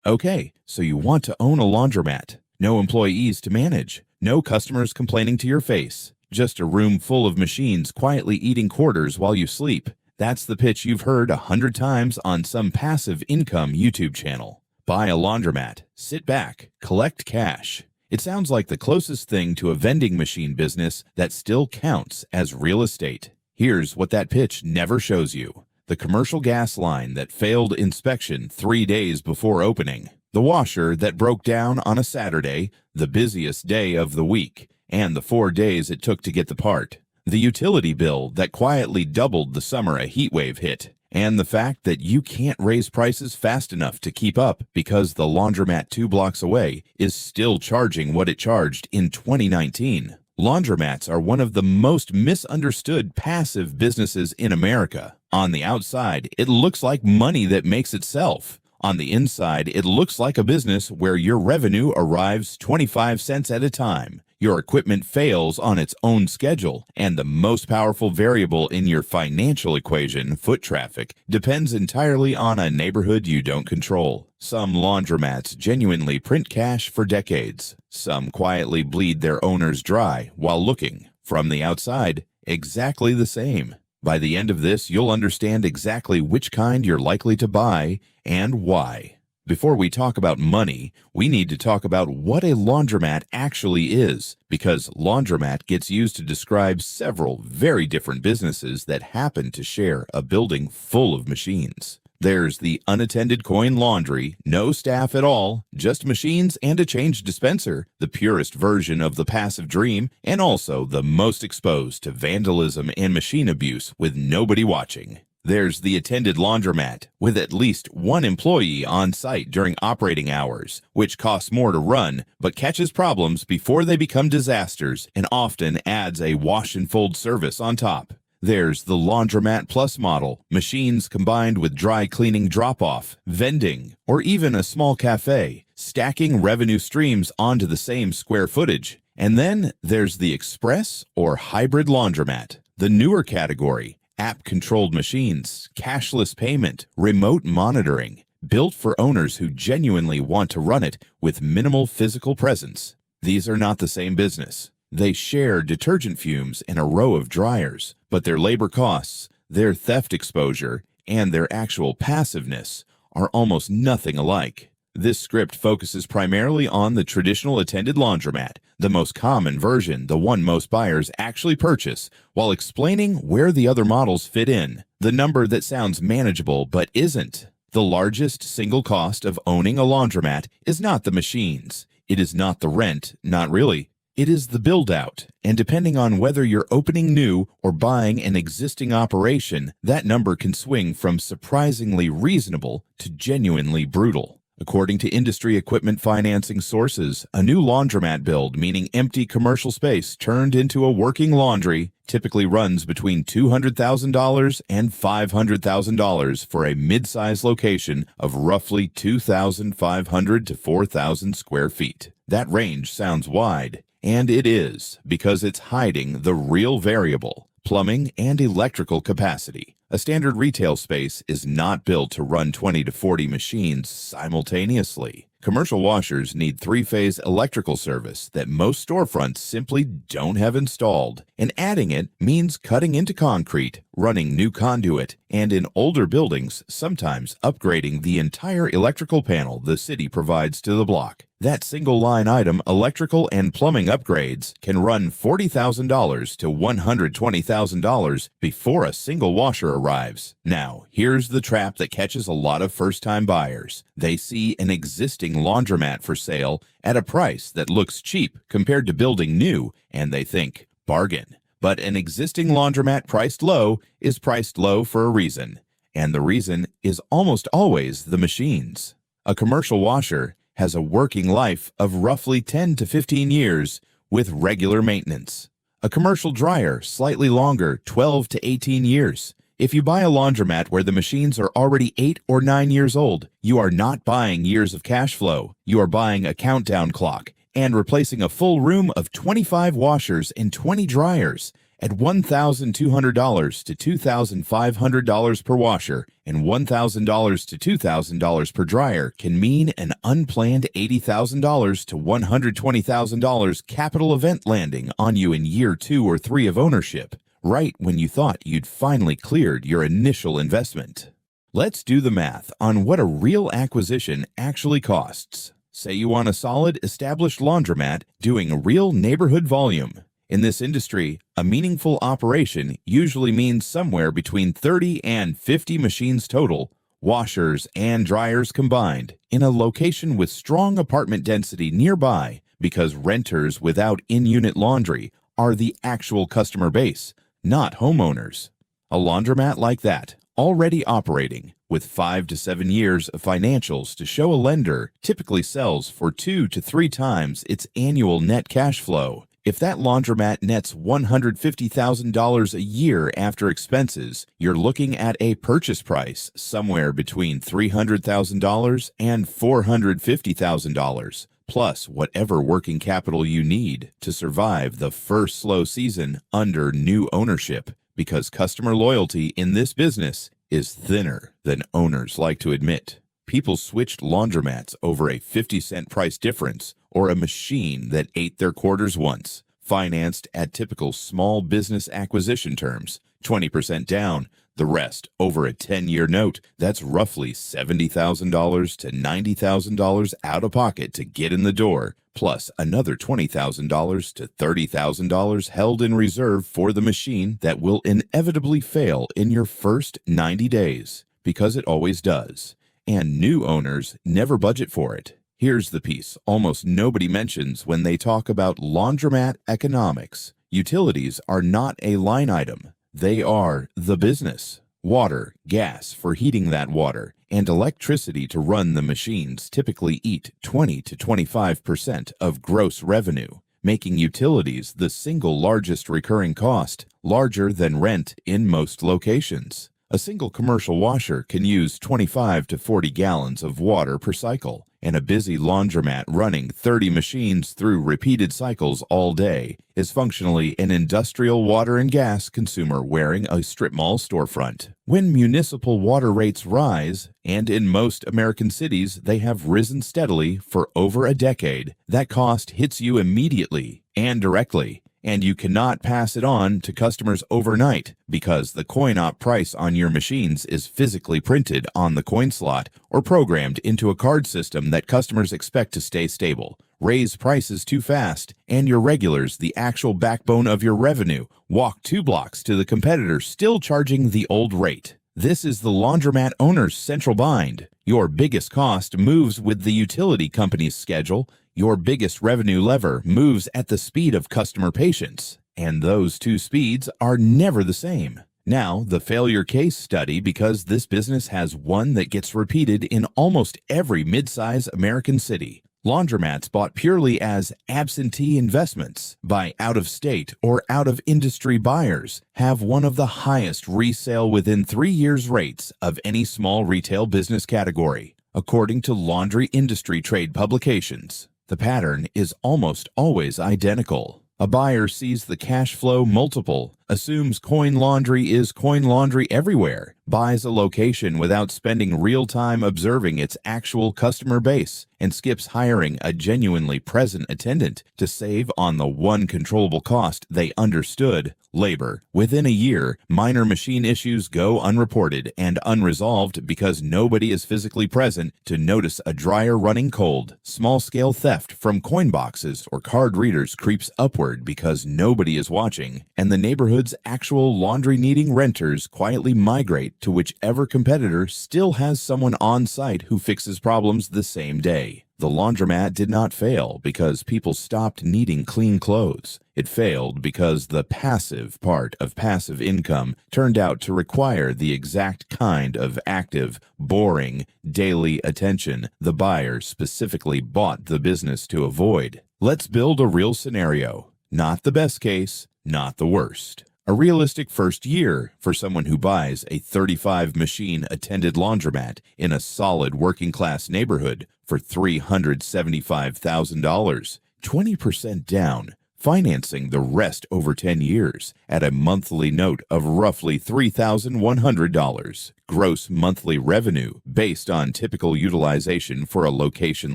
Okay, so you want to own a laundromat. No employees to manage. No customers complaining to your face. Just a room full of machines quietly eating quarters while you sleep. That's the pitch you've heard 100 times on some passive income YouTube channel. Buy a laundromat, sit back, collect cash. It sounds like the closest thing to a vending machine business that still counts as real estate. Here's what that pitch never shows you. The commercial gas line that failed inspection 3 days before opening. The washer that broke down on a Saturday, the busiest day of the week, and the 4 days it took to get the part. The utility bill that quietly doubled the summer a heat wave hit. And the fact that you can't raise prices fast enough to keep up because the laundromat 2 blocks away is still charging what it charged in 2019. Laundromats are one of the most misunderstood passive businesses in America. On the outside, it looks like money that makes itself. On the inside, it looks like a business where your revenue arrives 25 cents at a time. Your equipment fails on its own schedule, and the most powerful variable in your financial equation, foot traffic, depends entirely on a neighborhood you don't control. Some laundromats genuinely print cash for decades. Some quietly bleed their owners dry while looking, from the outside, exactly the same. By the end of this, you'll understand exactly which kind you're likely to buy and why. Before we talk about money, we need to talk about what a laundromat actually is, because laundromat gets used to describe several very different businesses that happen to share a building full of machines. There's the unattended coin laundry, no staff at all, just machines and a change dispenser, the purest version of the passive dream, and also the most exposed to vandalism and machine abuse with nobody watching. There's the attended laundromat, with at least one employee on site during operating hours, which costs more to run, but catches problems before they become disasters and often adds a wash and fold service on top. There's the Laundromat Plus model, machines combined with dry cleaning drop-off, vending, or even a small cafe, stacking revenue streams onto the same square footage. And then there's the Express or Hybrid Laundromat, the newer category. App-controlled machines, cashless payment, remote monitoring, built for owners who genuinely want to run it with minimal physical presence. These are not the same business. They share detergent fumes and a row of dryers, but their labor costs, their theft exposure, and their actual passiveness are almost nothing alike. This script focuses primarily on the traditional attended laundromat, the most common version, the one most buyers actually purchase, while explaining where the other models fit in, the number that sounds manageable but isn't. The largest single cost of owning a laundromat is not the machines. It is not the rent, not really. It is the build-out, and depending on whether you're opening new or buying an existing operation, that number can swing from surprisingly reasonable to genuinely brutal. According to industry equipment financing sources, a new laundromat build, meaning empty commercial space turned into a working laundry, typically runs between $200,000 and $500,000 for a mid-size location of roughly 2,500 to 4,000 square feet. That range sounds wide, and it is, because it's hiding the real variable: plumbing and electrical capacity. A standard retail space is not built to run 20 to 40 machines simultaneously. Commercial washers need 3-phase electrical service that most storefronts simply don't have installed, and adding it means cutting into concrete, running new conduit, and in older buildings, sometimes upgrading the entire electrical panel the city provides to the block. That single-line item, electrical and plumbing upgrades, can run $40,000 to $120,000 before a single washer arrives. Now, here's the trap that catches a lot of first-time buyers. They see an existing laundromat for sale at a price that looks cheap compared to building new, and they think, bargain. But an existing laundromat priced low is priced low for a reason, and the reason is almost always the machines. A commercial washer has a working life of roughly 10 to 15 years with regular maintenance. A commercial dryer, slightly longer, 12 to 18 years. If you buy a laundromat where the machines are already 8 or 9 years old, you are not buying years of cash flow. You are buying a countdown clock and replacing a full room of 25 washers and 20 dryers. At $1,200 to $2,500 per washer and $1,000 to $2,000 per dryer can mean an unplanned $80,000 to $120,000 capital event landing on you in year 2 or 3 of ownership, right when you thought you'd finally cleared your initial investment. Let's do the math on what a real acquisition actually costs. Say you want a solid, established laundromat doing real neighborhood volume. In this industry, a meaningful operation usually means somewhere between 30 and 50 machines total, washers and dryers combined, in a location with strong apartment density nearby, because renters without in-unit laundry are the actual customer base, not homeowners. A laundromat like that, already operating, with 5 to 7 years of financials to show a lender, typically sells for 2 to 3 times its annual net cash flow. If that laundromat nets $150,000 a year after expenses, you're looking at a purchase price somewhere between $300,000 and $450,000, plus whatever working capital you need to survive the first slow season under new ownership, because customer loyalty in this business is thinner than owners like to admit. People switched laundromats over a 50-cent price difference or a machine that ate their quarters once, financed at typical small business acquisition terms, 20% down, the rest over a 10-year note. That's roughly $70,000 to $90,000 out of pocket to get in the door, plus another $20,000 to $30,000 held in reserve for the machine that will inevitably fail in your first 90 days, because it always does. And new owners never budget for it. Here's the piece almost nobody mentions when they talk about laundromat economics. Utilities are not a line item. They are the business. Water, gas for heating that water, and electricity to run the machines typically eat 20 to 25% of gross revenue, making utilities the single largest recurring cost, larger than rent in most locations. A single commercial washer can use 25 to 40 gallons of water per cycle, and a busy laundromat running 30 machines through repeated cycles all day is functionally an industrial water and gas consumer wearing a strip mall storefront. When municipal water rates rise, and in most American cities they have risen steadily for over a decade, that cost hits you immediately and directly. And you cannot pass it on to customers overnight because the coin-op price on your machines is physically printed on the coin slot or programmed into a card system that customers expect to stay stable. Raise prices too fast, and your regulars, the actual backbone of your revenue, walk 2 blocks to the competitor still charging the old rate. This is the laundromat owner's central bind. Your biggest cost moves with the utility company's schedule. Your biggest revenue lever moves at the speed of customer patience, and those 2 speeds are never the same. Now, the failure case study, because this business has one that gets repeated in almost every mid-size American city. Laundromats bought purely as absentee investments by out-of-state or out-of-industry buyers have one of the highest resale within 3 years rates of any small retail business category, according to laundry industry trade publications. The pattern is almost always identical. A buyer sees the cash flow multiple, assumes coin laundry is coin laundry everywhere, buys a location without spending real time observing its actual customer base, and skips hiring a genuinely present attendant to save on the one controllable cost they understood, labor. Within a year, minor machine issues go unreported and unresolved because nobody is physically present to notice a dryer running cold. Small-scale theft from coin boxes or card readers creeps upward because nobody is watching, and the neighborhood's actual laundry-needing renters quietly migrate to whichever competitor still has someone on site who fixes problems the same day. The laundromat did not fail because people stopped needing clean clothes. It failed because the passive part of passive income turned out to require the exact kind of active, boring, daily attention the buyer specifically bought the business to avoid. Let's build a real scenario. Not the best case, not the worst. A realistic first year for someone who buys a 35-machine attended laundromat in a solid working-class neighborhood for $375,000. 20% down, financing the rest over 10 years at a monthly note of roughly $3,100. Gross monthly revenue based on typical utilization for a location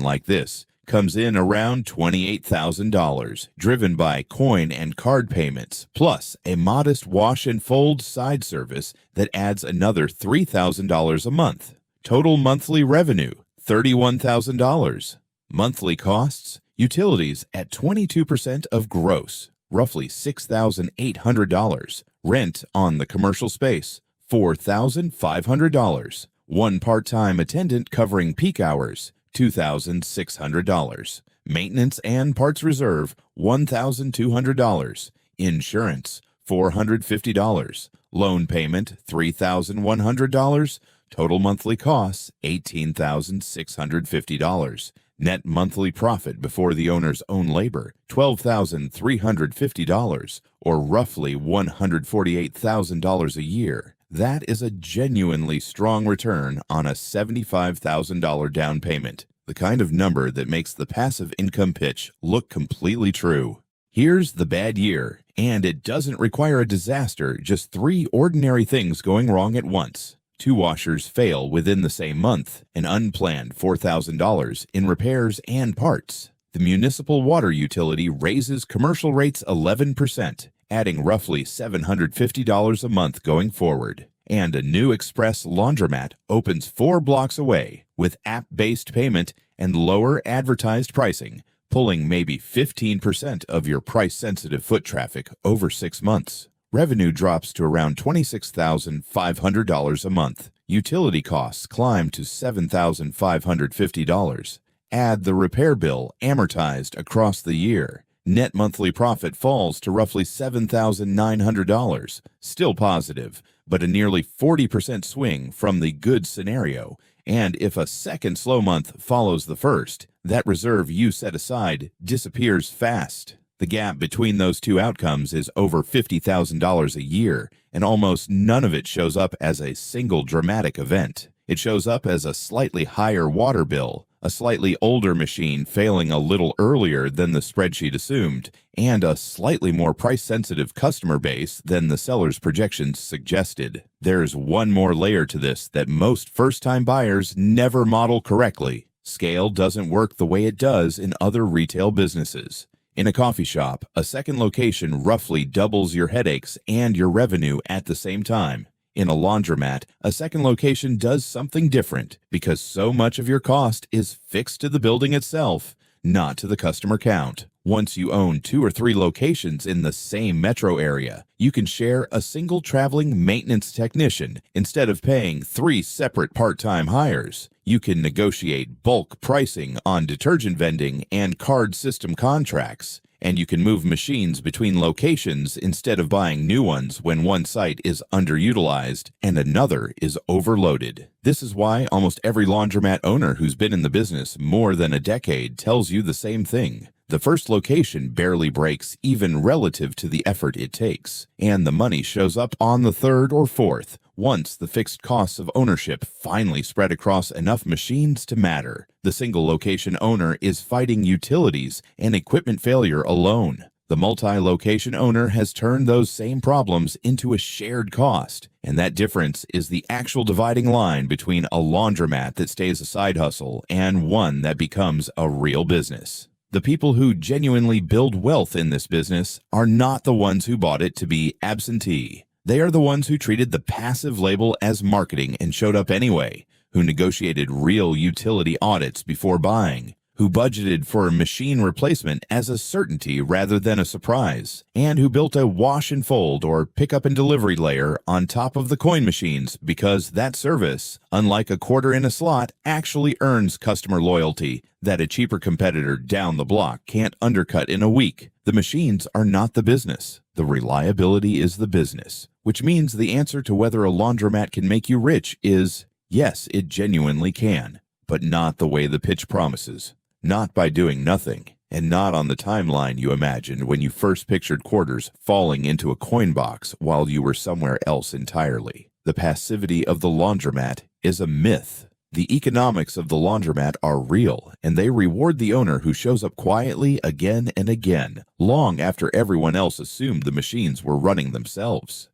like this comes in around $28,000, driven by coin and card payments, plus a modest wash and fold side service that adds another $3,000 a month. Total monthly revenue, $31,000. Monthly costs, utilities at 22% of gross, roughly $6,800. Rent on the commercial space, $4,500. One part-time attendant covering peak hours, $2,600. Maintenance and parts reserve, $1,200. Insurance, $450. Loan payment, $3,100. Total monthly costs, $18,650. Net monthly profit before the owner's own labor, $12,350, or roughly $148,000 a year. That is a genuinely strong return on a $75,000 down payment, the kind of number that makes the passive income pitch look completely true. Here's the bad year, and it doesn't require a disaster, just 3 ordinary things going wrong at once. 2 washers fail within the same month, an unplanned $4,000 in repairs and parts. The municipal water utility raises commercial rates 11%, adding roughly $750 a month going forward. And a new express laundromat opens 4 blocks away with app-based payment and lower advertised pricing, pulling maybe 15% of your price-sensitive foot traffic over 6 months. Revenue drops to around $26,500 a month. Utility costs climb to $7,550. Add the repair bill amortized across the year. Net monthly profit falls to roughly $7,900. Still positive, but a nearly 40% swing from the good scenario. And if a second slow month follows the first, that reserve you set aside disappears fast. The gap between those 2 outcomes is over $50,000 a year, and almost none of it shows up as a single dramatic event. It shows up as a slightly higher water bill, a slightly older machine failing a little earlier than the spreadsheet assumed, and a slightly more price-sensitive customer base than the seller's projections suggested. There's one more layer to this that most first-time buyers never model correctly. Scale doesn't work the way it does in other retail businesses. In a coffee shop, a second location roughly doubles your headaches and your revenue at the same time. In a laundromat, a second location does something different because so much of your cost is fixed to the building itself, not to the customer count. Once you own 2 or 3 locations in the same metro area, you can share a single traveling maintenance technician instead of paying 3 separate part-time hires. You can negotiate bulk pricing on detergent vending and card system contracts. And you can move machines between locations instead of buying new ones when one site is underutilized and another is overloaded. This is why almost every laundromat owner who's been in the business more than a decade tells you the same thing. The first location barely breaks even relative to the effort it takes, and the money shows up on the 3rd or 4th, once the fixed costs of ownership finally spread across enough machines to matter. The single location owner is fighting utilities and equipment failure alone. The multi-location owner has turned those same problems into a shared cost, and that difference is the actual dividing line between a laundromat that stays a side hustle and one that becomes a real business. The people who genuinely build wealth in this business are not the ones who bought it to be absentee. They are the ones who treated the passive label as marketing and showed up anyway, who negotiated real utility audits before buying, who budgeted for a machine replacement as a certainty rather than a surprise, and who built a wash and fold or pickup and delivery layer on top of the coin machines because that service, unlike a quarter in a slot, actually earns customer loyalty that a cheaper competitor down the block can't undercut in a week. The machines are not the business. The reliability is the business, which means the answer to whether a laundromat can make you rich is yes, it genuinely can, but not the way the pitch promises. Not by doing nothing, and not on the timeline you imagined when you first pictured quarters falling into a coin box while you were somewhere else entirely. The passivity of the laundromat is a myth. The economics of the laundromat are real, and they reward the owner who shows up quietly again and again, long after everyone else assumed the machines were running themselves.